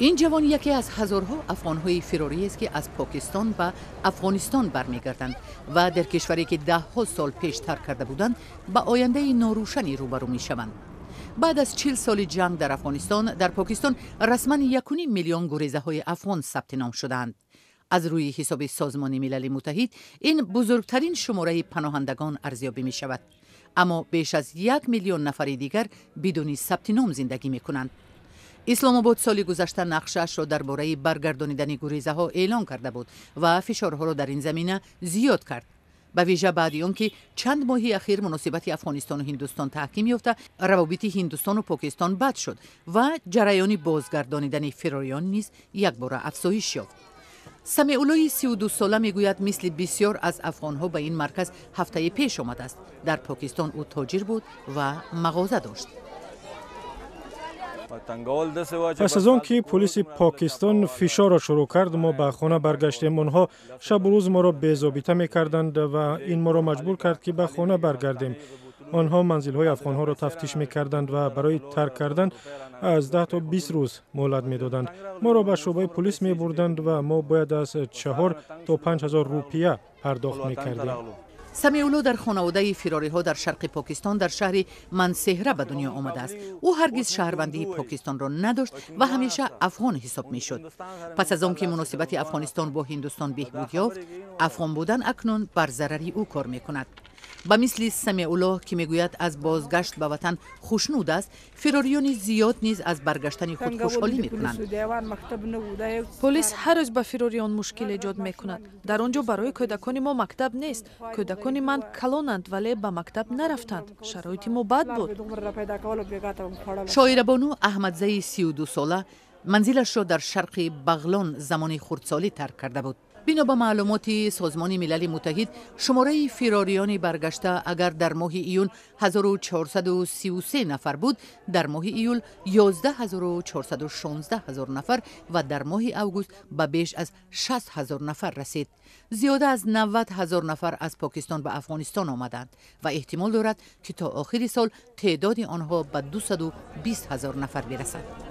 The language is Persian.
این جوان یکی از هزارها افغان‌های فراری است که از پاکستان به افغانستان برمیگردند و در کشوری که ده‌ها سال پیش ترک کرده بودند به آینده ناروشنی روبرو می‌شوند. بعد از 40 سال جنگ در افغانستان، در پاکستان رسما 1.5 میلیون گریزه‌های افغان ثبت نام شدند. از روی حساب سازمان ملل متحد این بزرگترین شماره پناهندگان ارزیابی می شود. اما بیش از 1 میلیون نفر دیگر بدون ثبت نام زندگی می کنند. اسلام آباد سال گذشته نقشه‌اش را درباره برگردانیدن گریزه ها اعلام کرده بود و فشارها را در این زمینه زیاد کرد. به ویژه بعد آنکه چند ماهی اخیر مناسبت افغانستان و هندوستان تحکیم یافته، روابط هندوستان و پاکستان بد شد و جریان بازگردانیدن فراریان نیز یک بار افزایش یافت. سمیع الله 32 ساله میگوید مثل بسیار از افغانها به این مرکز هفته پیش آمده است. در پاکستان او تاجر بود و مغازه داشت. پس از آن که پلیس پاکستان فشار را شروع کرد، ما به خانه برگشتیم. آنها شب و روز ما را بی‌ضابطه می‌کردند و این ما را مجبور کرد که به خانه برگردیم. آنها منزل‌های افغان‌ها را تفتیش می‌کردند و برای ترک کردن از 10 تا 20 روز مهلت می‌دادند. ما را به شعبه پلیس می‌بردند و ما باید از 4 تا 5,000 روپیه پرداخت می‌کردیم. سمیع الله در خانواده فراری ها در شرق پاکستان در شهر منسهره به دنیا آمده است. او هرگز شهروندی پاکستان را نداشت و همیشه افغان حساب می شد. پس از آنکه مناسبت افغانستان با هندوستان بهبود یافت، افغان بودن اکنون بر ضرری او کار می کند. به مثل سمیع الله که میگوید از بازگشت به وطن خوشنود است، فراریان زیاد نیز از برگشتن خود خوشحالی میکنند. پلیس هر روز به فراریان مشکل ایجاد میکند. در آنجا برای کودکان ما مکتب نیست. کودکان من کلانند ولی به مکتب نرفتند. شرایط ما بد بود. شاعر بانو احمدزی 32 ساله منزلش را در شرق بغلان زمان خردسالی ترک کرده بود. بنا به معلومات سازمان ملل متحد، شماره فراریان برگشته اگر در ماه ایون 1433 نفر بود، در ماه ایول 11,416 نفر و در ماه اوگوست به بیش از 60,000 نفر رسید. زیاده از 90,000 نفر از پاکستان به افغانستان آمدند و احتمال دارد که تا آخر سال تعداد آنها به 220,000 نفر برسد.